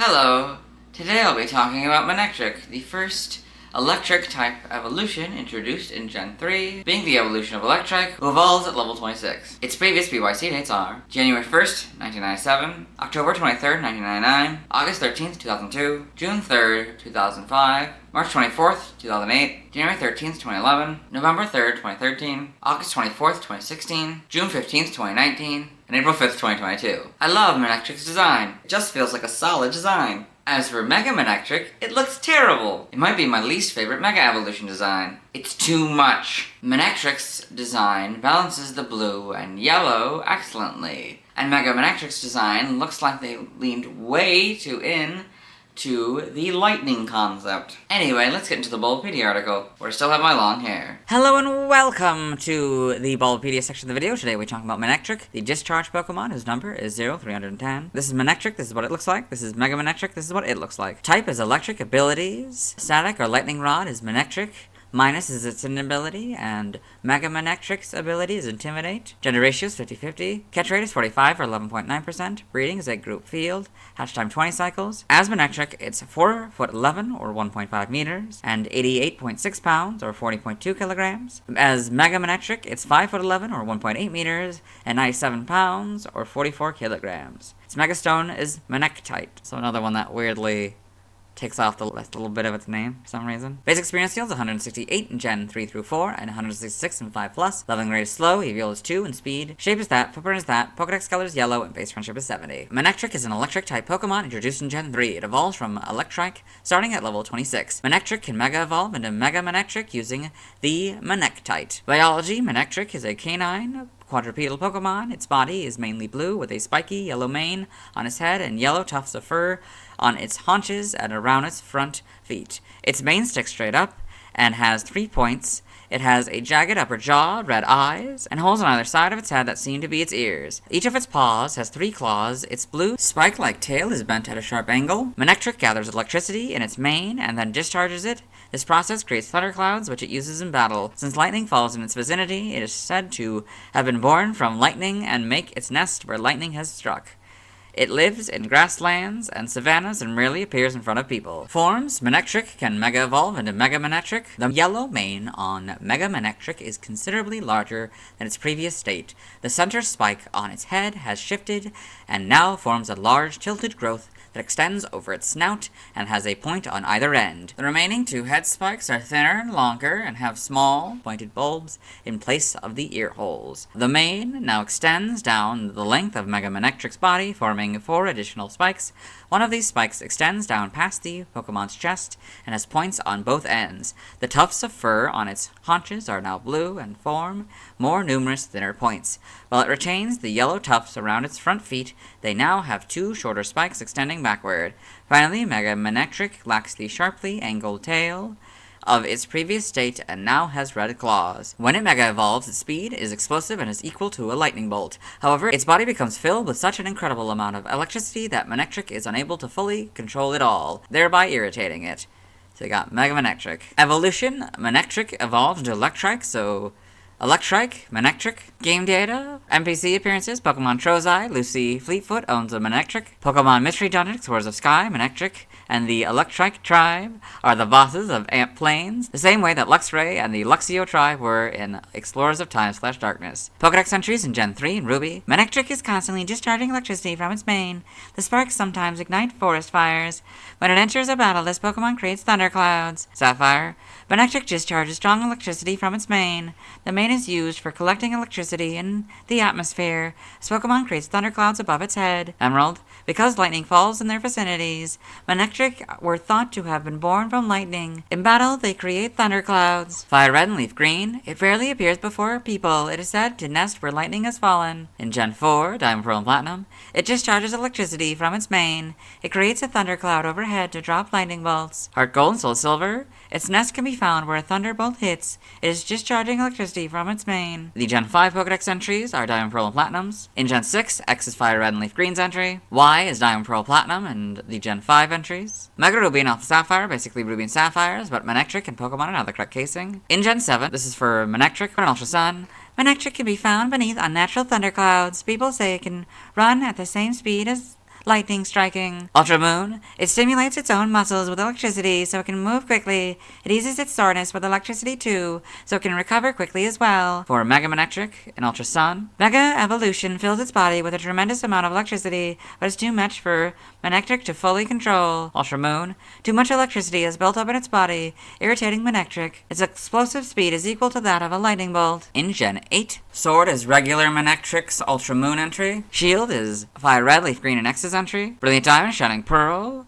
Hello! Today I'll be talking about Manectric, the first electric type evolution introduced in Gen 3, being the evolution of Electric, who evolves at level 26. Its previous BYC dates are January 1st, 1997, October 23rd, 1999, August 13th, 2002, June 3rd, 2005, March 24th, 2008, January 13th, 2011, November 3rd, 2013, August 24th, 2016, June 15th, 2019, and April 5th, 2022. I love Manectric's design. It just feels like a solid design. As for Mega Manectric, it looks terrible. It might be my least favorite Mega Evolution design. It's too much. Manectric's design balances the blue and yellow excellently. And Mega Manectric's design looks like they leaned way too in to the lightning concept. Anyway, let's get into the Bulbapedia article, where I still have my long hair. Hello and welcome to the Bulbapedia section of the video. Today we're talking about Manectric, the discharge Pokemon, whose number is 0310. This is Manectric, this is what it looks like. This is Mega Manectric, this is what it looks like. Type is electric. Abilities. Static or lightning rod is Manectric. Minus is its inability, and Mega Manectric's ability is Intimidate. Gender ratio is 50-50. Catch rate is 45 or 11.9%. Breeding is egg group field. Hatch time 20 cycles. As Manectric, it's 4'11" or 1.5 meters, and 88.6 pounds or 40.2 kilograms. As Mega Manectric, it's 5'11" or 1.8 meters, and 97 pounds or 44 kilograms. Its Megastone is Manectite, so another one that weirdly takes off the last little bit of its name for some reason. Basic experience skills 168 in Gen 3 through 4 and 166 in 5+. Leveling rate is slow, EVL is 2, and speed. Shape is that, footprint is that, Pokedex color is yellow, and base friendship is 70. Manectric is an electric type Pokemon introduced in Gen 3. It evolves from Electric starting at level 26. Manectric can Mega Evolve into Mega Manectric using the Manectite. Biology: Manectric is a canine quadrupedal Pokemon. Its body is mainly blue with a spiky yellow mane on its head and yellow tufts of fur on its haunches and around its front feet. Its mane sticks straight up and has 3 points. It has a jagged upper jaw, red eyes, and holes on either side of its head that seem to be its ears. Each of its paws has 3 claws. Its blue, spike-like tail is bent at a sharp angle. Manectric gathers electricity in its mane and then discharges it. This process creates thunderclouds, which it uses in battle. Since lightning falls in its vicinity, it is said to have been born from lightning and make its nest where lightning has struck. It lives in grasslands and savannas and rarely appears in front of people. Forms: Manectric can Mega Evolve into Mega Manectric. The yellow mane on Mega Manectric is considerably larger than its previous state. The center spike on its head has shifted and now forms a large tilted growth that extends over its snout and has a point on either end. The remaining 2 head spikes are thinner and longer and have small, pointed bulbs in place of the ear holes. The mane now extends down the length of Mega Manectric's body, forming 4 additional spikes. One of these spikes extends down past the Pokemon's chest and has points on both ends. The tufts of fur on its haunches are now blue and form more numerous thinner points. While it retains the yellow tufts around its front feet, they now have 2 shorter spikes extending backward. Finally, Mega Manectric lacks the sharply angled tail of its previous state and now has red claws. When it Mega Evolves, its speed is explosive and is equal to a lightning bolt. However, its body becomes filled with such an incredible amount of electricity that Manectric is unable to fully control it all, thereby irritating it. So you got Mega Manectric. Evolution: Manectric evolves into Electric, so Electric, Manectric. Game data: NPC appearances: Pokemon Trozei, Lucy Fleetfoot owns a Manectric. Pokemon Mystery Dungeon, Explorers of Sky, Manectric, and the Electric tribe are the bosses of Amp Plains, the same way that Luxray and the Luxio tribe were in Explorers of Time/Darkness. Pokedex entries in Gen 3 and Ruby. Manectric is constantly discharging electricity from its mane. The sparks sometimes ignite forest fires. When it enters a battle, this Pokemon creates thunderclouds. Sapphire: Manectric discharges strong electricity from its mane. The mane is used for collecting electricity in the atmosphere. This Pokemon creates thunderclouds above its head. Emerald: because lightning falls in their vicinities, Manectric were thought to have been born from lightning. In battle, they create thunderclouds. Fire Red and Leaf Green: it rarely appears before people. It is said to nest where lightning has fallen. In Gen 4, Diamond, Pearl, and Platinum, it discharges electricity from its mane. It creates a thundercloud overhead to drop lightning bolts. Heart Gold and Soul Silver: its nest can be found where a thunderbolt hits. It is discharging electricity from its mane. The Gen 5 Pokedex entries are Diamond, Pearl, and Platinums. In Gen 6, X is Fire Red and Leaf Green's entry. Y is Diamond, Pearl, Platinum, and the Gen 5 entries. Mega Ruby and Alpha Sapphire, basically Ruby and Sapphires, but Manectric and Pokemon are now the correct casing. In Gen 7, this is for Manectric and Ultra Sun. Manectric can be found beneath unnatural thunderclouds. People say it can run at the same speed as lightning striking. Ultra Moon. It stimulates its own muscles with electricity so it can move quickly. It eases its soreness with electricity too, so it can recover quickly as well. For Mega Manectric and Ultra Sun. Mega Evolution fills its body with a tremendous amount of electricity, but it's too much for Manectric to fully control. Ultra Moon. Too much electricity is built up in its body, irritating Manectric. Its explosive speed is equal to that of a lightning bolt. In Gen 8. Sword is regular Manectric's Ultra Moon entry. Shield is Fire Red, Leaf Green, and X's entry. Brilliant Diamond, Shining Pearl.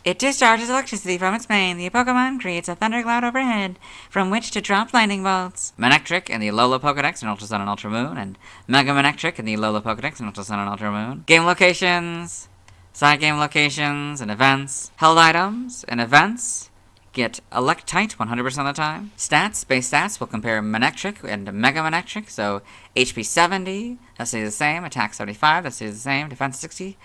It discharges electricity from its mane. The Pokemon creates a thundercloud overhead from which to drop lightning bolts. Manectric in the Alola Pokedex and Ultra Sun and Ultra Moon, and Mega Manectric in the Alola Pokedex and Ultra Sun and Ultra Moon. Game locations, side game locations, and events. Held items and events. Get Electite 100% of the time. Stats, base stats, will compare Manectric and Mega Manectric. So HP 70, that stays the same. Attack 75, that stays the same. Defense 60,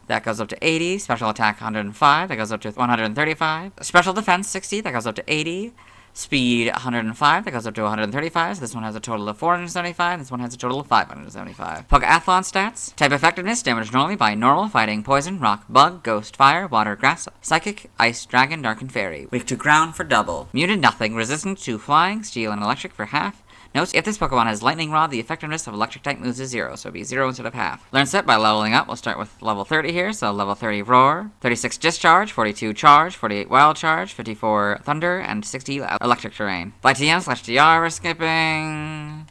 that goes up to 80. Special attack 105, that goes up to 135. Special defense 60, that goes up to 80. Speed 105, that goes up to 135. So this one has a total of 475, this one has a total of 575. Pokeathlon stats. Type effectiveness, damage normally by normal, fighting, poison, rock, bug, ghost, fire, water, grass, psychic, ice, dragon, dark, and fairy. Weak to ground for double. Muted nothing, resistant to flying, steel, and electric for half. Notes, if this Pokemon has Lightning Rod, the effectiveness of electric type moves is 0, so it'll be 0 instead of half. Learn set by leveling up. We'll start with level 30 here, so level 30 Roar, 36 Discharge, 42 Charge, 48 Wild Charge, 54 Thunder, and 60 Electric Terrain. By TM/DR we're skipping,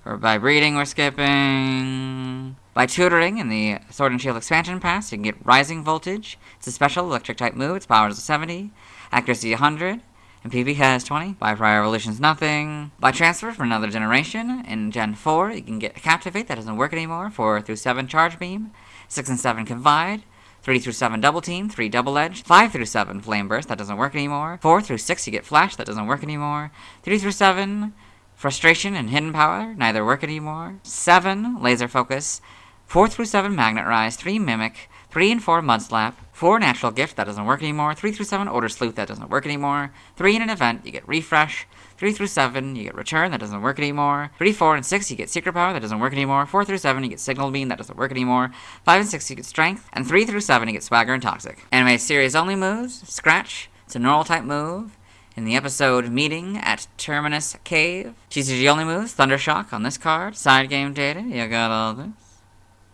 or by breeding we're skipping. By tutoring in the Sword and Shield expansion pass, you can get Rising Voltage. It's a special electric type move, its power is 70, accuracy 100. And PB has 20. By Prior Evolution's nothing. By transfer from another generation, in Gen 4, you can get Captivate, that doesn't work anymore. 4 through 7 Charge Beam. 6 and 7 Confide. 3 through 7 Double Team, 3 Double Edge. 5 through 7 Flame Burst, that doesn't work anymore. 4 through 6 you get Flash, that doesn't work anymore. 3 through 7 Frustration and Hidden Power, neither work anymore. 7 Laser Focus. 4 through 7 Magnet Rise. 3 Mimic. 3 and 4 Mud Slap. 4 Natural Gift, that doesn't work anymore. 3 through 7 Order Sleuth, that doesn't work anymore. 3 in an event, you get Refresh. 3 through 7, you get Return, that doesn't work anymore. 3, 4, and 6, you get Secret Power, that doesn't work anymore. 4 through 7, you get Signal Beam, that doesn't work anymore. 5 and 6, you get Strength. And 3 through 7, you get Swagger and Toxic. Anime series only moves. Scratch, it's a normal type move. In the episode Meeting at Terminus Cave. TCG only moves. Thundershock on this card. Side game data, you got all this.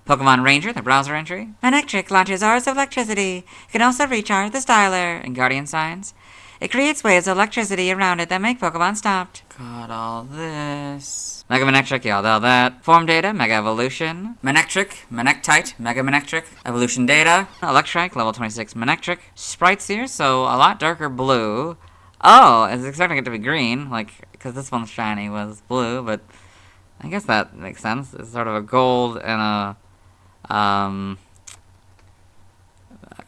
Pokemon Ranger, the browser entry. Manectric launches hours of electricity. It can also recharge the Styler and Guardian Signs. It creates waves of electricity around it that make Pokemon stopped. Got all this. Mega Manectric, yeah, all that. Form data, Mega Evolution. Manectric, Manectite, Mega Manectric. Evolution data. Electrike, level 26 Manectric. Sprites here, so a lot darker blue. Oh, I was expecting it to be green, like, because this one's shiny was blue, but I guess that makes sense. It's sort of a gold and a kind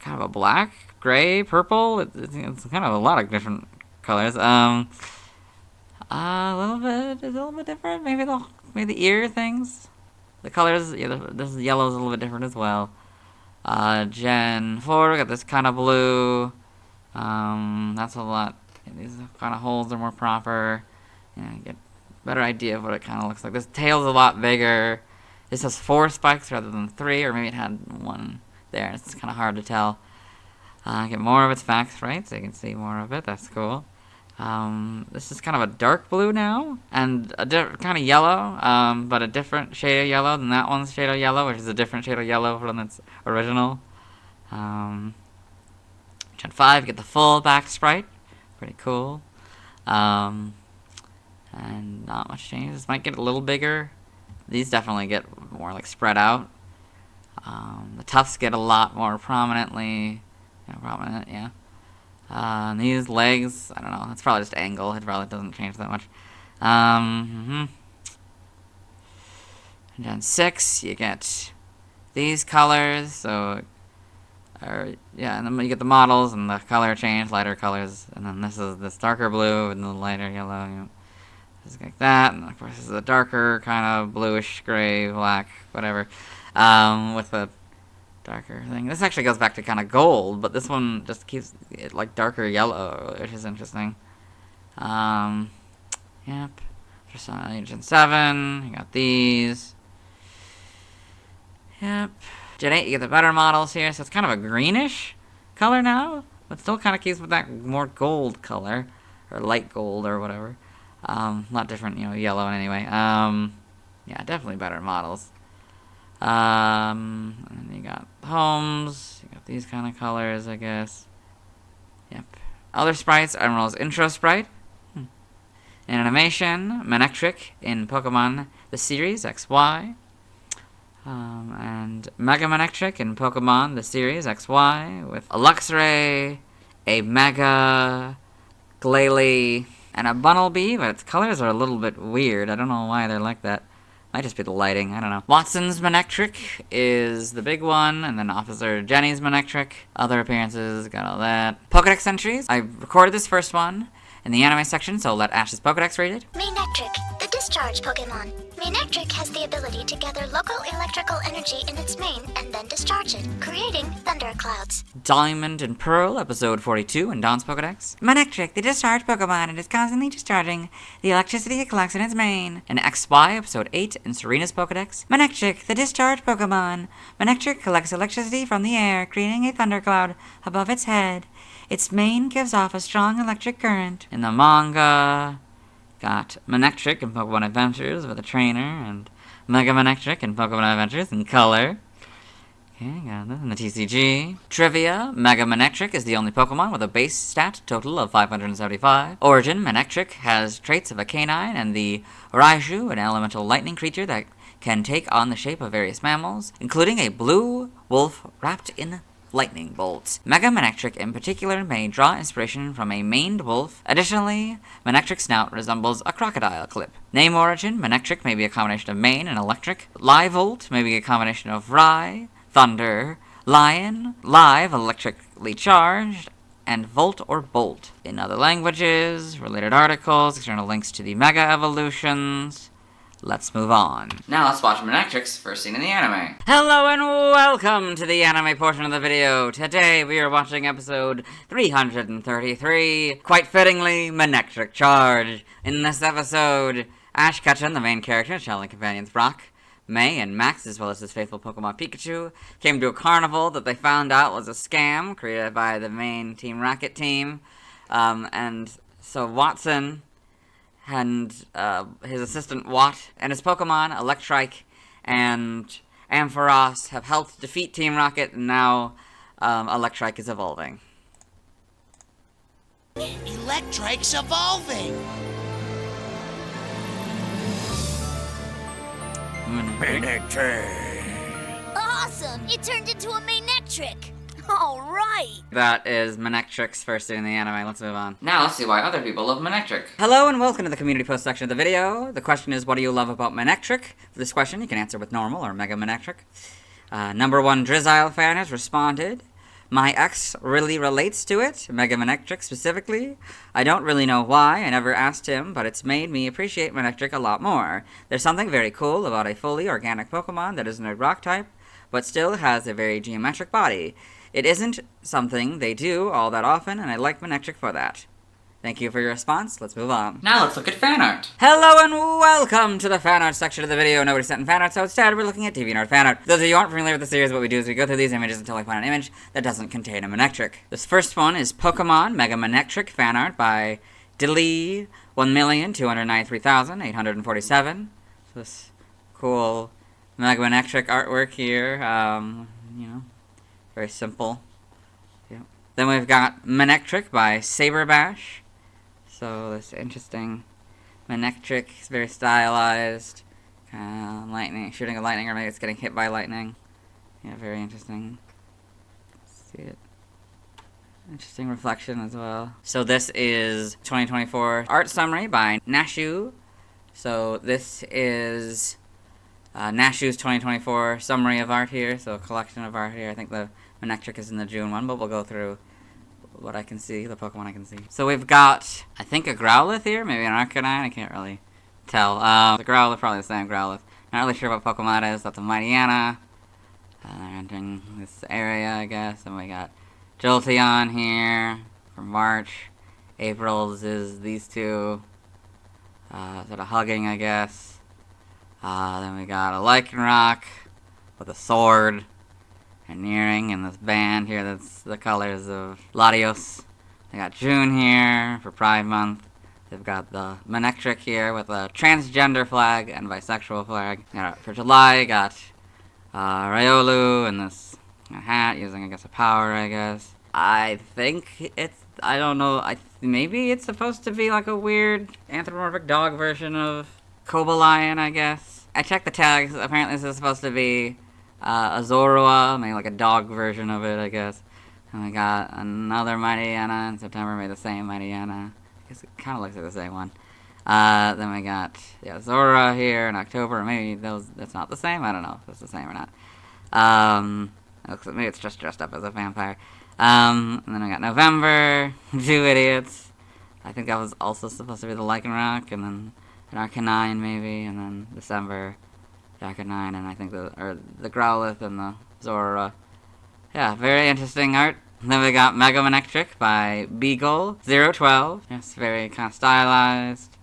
of a black, gray, purple. It's kind of a lot of different colors. A little bit different. Maybe the ear things, the colors. Yeah, this yellow is a little bit different as well. Gen 4, we got this kind of blue. That's a lot. These kind of holes are more proper. Yeah, you get a better idea of what it kind of looks like. This tail's a lot bigger. This has 4 spikes rather than 3, or maybe it had 1 there. It's kind of hard to tell. Get more of its facts right, so you can see more of it. That's cool. This is kind of a dark blue now, and a kind of yellow, but a different shade of yellow than that one's shade of yellow, which is a different shade of yellow from its original. Gen 5, you get the full back sprite. Pretty cool. And not much change. This might get a little bigger. These definitely get more like spread out. The tufts get a lot more prominently. Prominent, yeah. And these legs, I don't know. It's probably just angle. It probably doesn't change that much. Gen 6, you get these colors. So, and then you get the models and the color change, lighter colors. And then this is this darker blue and the lighter yellow. Just like that, and of course this is a darker kind of bluish, gray, black, whatever, with a darker thing. This actually goes back to kind of gold, but this one just keeps it like darker yellow, which is interesting. Yep. Just on Gen 7, you got these. Yep. Gen 8, you get the better models here, so it's kind of a greenish color now, but still kind of keeps with that more gold color, or light gold, or whatever. A lot different, yellow anyway. Yeah, definitely better models. And you got homes, you got these kind of colors, I guess. Yep. Other sprites, Emerald's intro sprite. In animation, Manectric in Pokemon the series XY. And Mega Manectric in Pokemon the series XY with a Luxray, a Mega, Glalie, and a Bunnelby, but its colors are a little bit weird. I don't know why they're like that. Might just be the lighting, I don't know. Watson's Manectric is the big one, and then Officer Jenny's Manectric. Other appearances, got all that. Pokedex entries. I recorded this first one in the anime section, so I'll let Ash's Pokedex read it. Manectric, the discharge Pokemon. Manectric has the ability to gather local electrical energy in its mane and then discharge it, creating thunderclouds. Diamond and Pearl, episode 42 in Dawn's Pokedex. Manectric, the discharge Pokemon, and is constantly discharging the electricity it collects in its mane. In XY, episode 8 in Serena's Pokedex. Manectric, the discharge Pokemon. Manectric collects electricity from the air, creating a thundercloud above its head. Its mane gives off a strong electric current. In the manga, got Manectric in Pokemon Adventures with a trainer, and Mega Manectric in Pokemon Adventures in color. Okay, got this in the TCG. Trivia, Mega Manectric is the only Pokemon with a base stat total of 575. Origin, Manectric has traits of a canine and the Raiju, an elemental lightning creature that can take on the shape of various mammals, including a blue wolf wrapped in lightning bolts. Mega Manectric in particular may draw inspiration from a maned wolf. Additionally, Manectric's snout resembles a crocodile clip. Name origin, Manectric may be a combination of mane and electric. Livolt may be a combination of Rai, thunder, lion, live, electrically charged, and volt or bolt. In other languages, related articles, external links to the Mega Evolutions. Let's move on. Now let's watch Manectric's first scene in the anime. Hello and welcome to the anime portion of the video. Today we are watching episode 333, quite fittingly, Manectric Charge. In this episode, Ash Ketchum, the main character, traveling companions Brock, May, and Max, as well as his faithful Pokemon Pikachu, came to a carnival that they found out was a scam created by the main Team Rocket team. And so Watson and his assistant Watt and his Pokemon, Electrike and Ampharos, have helped defeat Team Rocket, and now Electrike is evolving. Electrike's evolving! Manectric! Awesome! It turned into a Manectric! Alright! That is Manectric's first scene in the anime. Let's move on. Now let's see why other people love Manectric. Hello and welcome to the community post section of the video. The question is, what do you love about Manectric? For this question, you can answer with normal or Mega Manectric. Number one Drizzile fan has responded. My ex really relates to it, Mega Manectric specifically. I don't really know why, I never asked him, but it's made me appreciate Manectric a lot more. There's something very cool about a fully organic Pokemon that isn't a rock type, but still has a very geometric body. It isn't something they do all that often, and I like Manectric for that. Thank you for your response. Let's move on. Now let's look at fan art. Hello and welcome to the fan art section of the video. Nobody sent in fan art, so instead we're looking at DeviantArt fan art. For those of you who aren't familiar with the series, what we do is we go through these images until we find an image that doesn't contain a Manectric. This first one is Pokemon Mega Manectric fan art by Delee 1,293,847. So this cool Mega Manectric artwork here. Very simple. Yep. Then we've got Manectric by Saberbash. So this interesting Manectric is very stylized. Lightning, shooting a lightning, or maybe it's getting hit by lightning. Yeah, very interesting. See it. Interesting reflection as well. So this is 2024 art summary by Nashu. So this is Nashu's 2024 summary of art here. So a collection of art here. I think the Manectric is in the June one, but we'll go through what I can see, the Pokemon I can see. So we've got, I think, a Growlithe here, maybe an Arcanine, I can't really tell. The Growlithe, probably the same Growlithe. Not really sure what Pokemon it is. That's a Mightyena. They're entering this area, I guess. And we got Jolteon here for March. April's is these two. Sort of hugging, I guess. Then we got a Lycanroc with a sword. and Nearing in this band here that's the colors of Latios. They got June here for Pride Month. They've got the Manectric here with a transgender flag and bisexual flag. For July, got Riolu in this hat using, I guess, a power, I guess. I think I don't know, maybe it's supposed to be like a weird anthropomorphic dog version of Cobalion, I guess. I checked the tags. Apparently this is supposed to be a Zorua, maybe like a dog version of it, I guess. And we got another Mightyena in September, maybe the same Mightyena. I guess it kind of looks like the same one. Then we got, Zora here in October. Maybe that's not the same. I don't know if it's the same or not. It looks like maybe it's just dressed up as a vampire. And then we got November, 2 idiots. I think that was also supposed to be the Lycanroc, and then an Arcanine maybe, and then December, the Arcanine, and I think the Growlithe and the Zora. Yeah, very interesting art. Then we got Mega Manectric by Beagle012. It's very kind of stylized.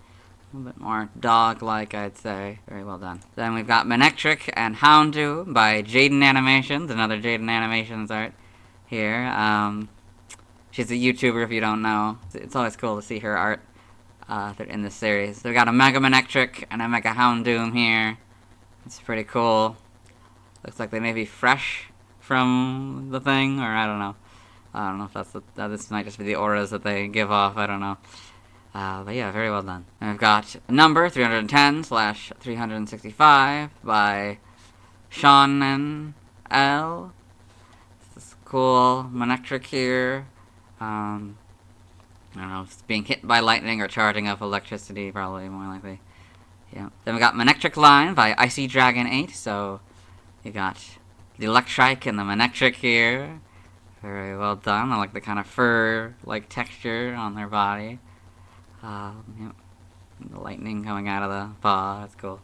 A little bit more dog-like, I'd say. Very well done. Then we've got Manectric and Houndoom by Jaden Animations. Another Jaden Animations art here. She's a YouTuber, if you don't know. It's always cool to see her art in this series. So we got a Mega Manectric and a Mega Houndoom here. It's pretty cool. Looks like they may be fresh from the thing, or I don't know. I don't know if this might just be the auras that they give off, I don't know. But yeah, very well done. And we've got number 310/365 by Sean L. This cool Manectric here. I don't know, it's being hit by lightning or charging up electricity, probably more likely. Yeah. Then we got Manectric line by Icy Dragon 8. So you got the Electrike and the Manectric here. Very well done. I like the kind of fur-like texture on their body. Yep. The lightning coming out of the paw. That's cool.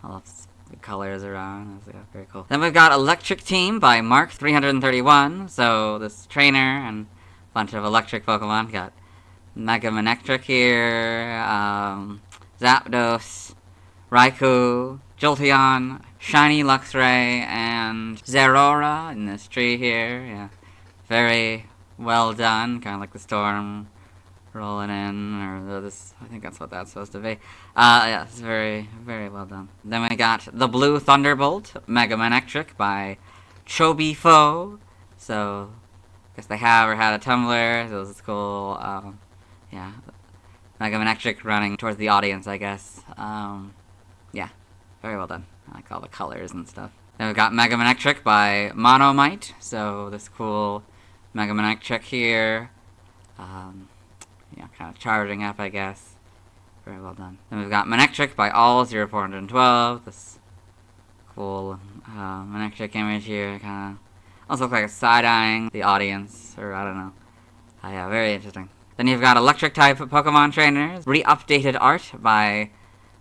I love the colors around. That's very cool. Then we've got Electric Team by Mark331. So this trainer and a bunch of electric Pokemon. Got Mega Manectric here, Zapdos, Raikou, Jolteon, Shiny Luxray, and Zeraora in this tree here. Yeah, very well done. Kind of like the storm rolling in, or this. I think that's what that's supposed to be. Yeah, it's very, very well done. Then we got the Blue Thunderbolt, Mega Manectric by Chobi Fo. So I guess they have or had a Tumblr. So this is cool. Yeah, Mega Manectric running towards the audience, I guess. Yeah, very well done. I like all the colors and stuff. Then we've got Mega Manectric by Monomite. So this cool Mega Manectric here. Yeah, kind of charging up, I guess. Very well done. Then we've got Manectric by All0412. This cool Manectric image here. Kind of also looks like it's side-eyeing the audience, or I don't know. Yeah, very interesting. Then you've got Electric-type Pokemon trainers. Re-updated art by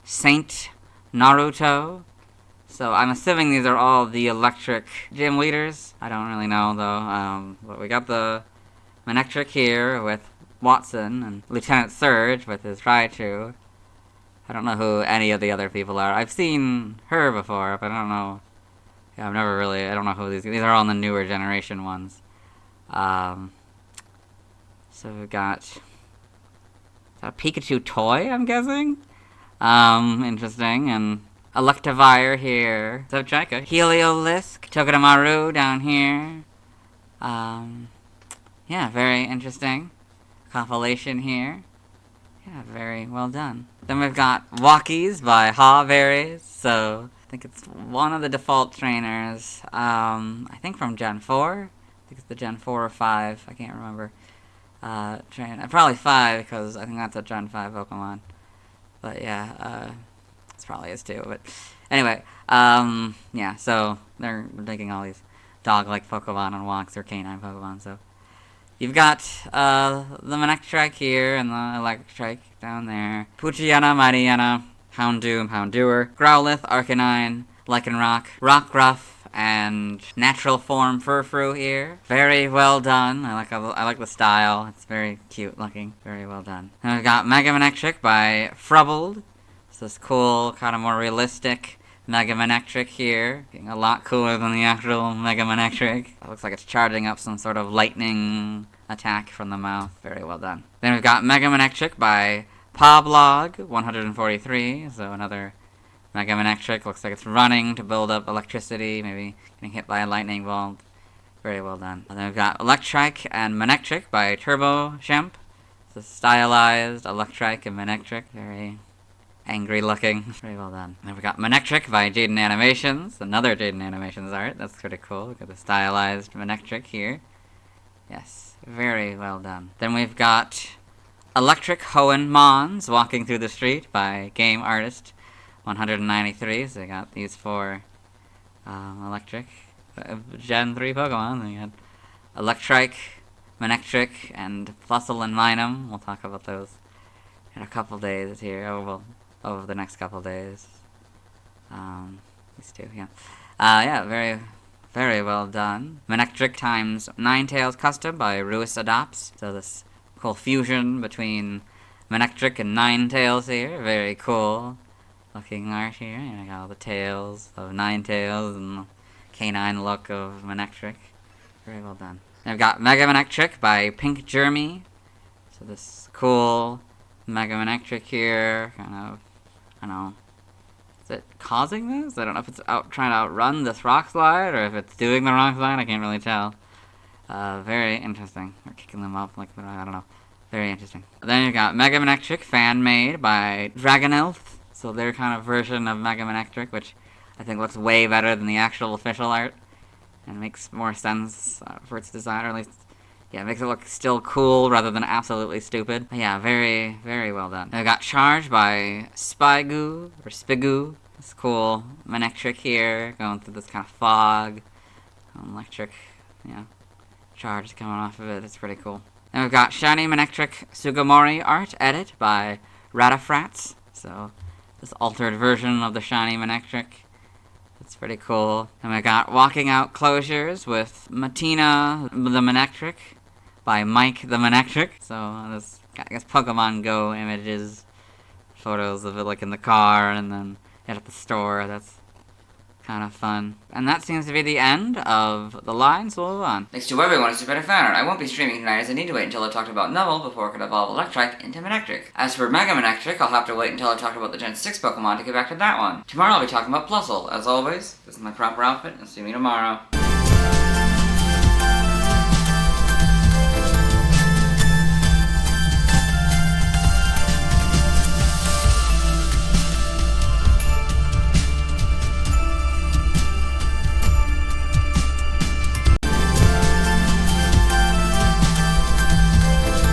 Saint Naruto. So I'm assuming these are all the electric gym leaders. I don't really know, though. But we got the Manectric here with Watson and Lieutenant Surge with his Raichu. I don't know who any of the other people are. I've seen her before, but I don't know. Yeah, I don't know who these are all in the newer generation ones. So we've got, is that a Pikachu toy, I'm guessing? Interesting, and Electivire here. So Jaika. Heliolisk, Togedemaru down here. Yeah, very interesting. Compilation here. Yeah, very well done. Then we've got Walkies by Hawberries. So I think it's one of the default trainers. I think from Gen 4. I think it's the Gen 4 or 5. I can't remember. Probably 5 because I think that's a Gen 5 Pokemon. But yeah, it's probably is too. But anyway, yeah. So they're taking all these dog-like Pokemon and walks or canine Pokemon. So you've got the Manectric here and the Electric down there. Poochyena, Mightyena, Houndoom, Houndour, Growlithe, Arcanine, Lycanroc, Rockruff, and natural form Furfrou here. Very well done. I like the style. It's very cute looking. Very well done. And we've got Mega Manectric by Frubbled. It's this cool, kind of more realistic Mega Manectric here, being a lot cooler than the actual Mega Manectric. It looks like it's charging up some sort of lightning attack from the mouth. Very well done. Then we've got Mega Manectric by Poblog 143, so another Mega Manectric. Looks like it's running to build up electricity, maybe getting hit by a lightning bolt. Very well done. And then we've got Electrike and Manectric by Turbo Shemp. It's a stylized Electrike and Manectric. Very angry looking. Very well done. And then we got Manectric by Jaden Animations. Another Jaden Animations art. That's pretty cool. Look at the stylized Manectric here. Yes, very well done. Then we've got Electric Hoenn Mons walking through the street by Game Artist 193. So we got these four Electric Gen 3 Pokemon. We got Electrike, Manectric, and Plusle and Minum. We'll talk about those in a couple days here. Over the next couple days. These two, yeah. Yeah, very, very well done. Manectric times Ninetales Custom by Ruis Adopts. So this cool fusion between Manectric and Ninetales here. Very cool looking art here. You got all the tails of Ninetales and the canine look of Manectric. Very well done. Then we've got Mega Manectric by Pink Jeremy. So this cool Mega Manectric here, kind of, I don't know, is it causing this? I don't know if it's trying to outrun this rock slide, or if it's doing the rock slide, I can't really tell. Very interesting. We're kicking them up, like, I don't know. Very interesting. Then you've got Mega Manectric fan-made by Dragonelf. So their kind of version of Mega Manectric, which I think looks way better than the actual official art. And makes more sense for its design, or at least, yeah, it makes it look still cool rather than absolutely stupid. But yeah, very, very well done. I got charged by Spigoo, or Spigoo. This cool Manectric here, going through this kind of fog. Electric, yeah, charge coming off of it. It's pretty cool. Then we've got Shiny Manectric Sugimori art edit by Ratafrats. So this altered version of the Shiny Manectric. It's pretty cool. And we got Walking Out Closures with Matina the Manectric by Mike the Manectric. So this, I guess, Pokemon Go images, photos of it like in the car and then at the store. That's kind of fun. And that seems to be the end of the line, so we'll move on. Thanks to everyone who's better fan art. I won't be streaming tonight as I need to wait until I talked about Neville before I could evolve Electrike into Manectric. As for Mega Manectric, I'll have to wait until I talked about the Gen 6 Pokemon to get back to that one. Tomorrow I'll be talking about Plusle. As always, this is my proper outfit, and see me tomorrow.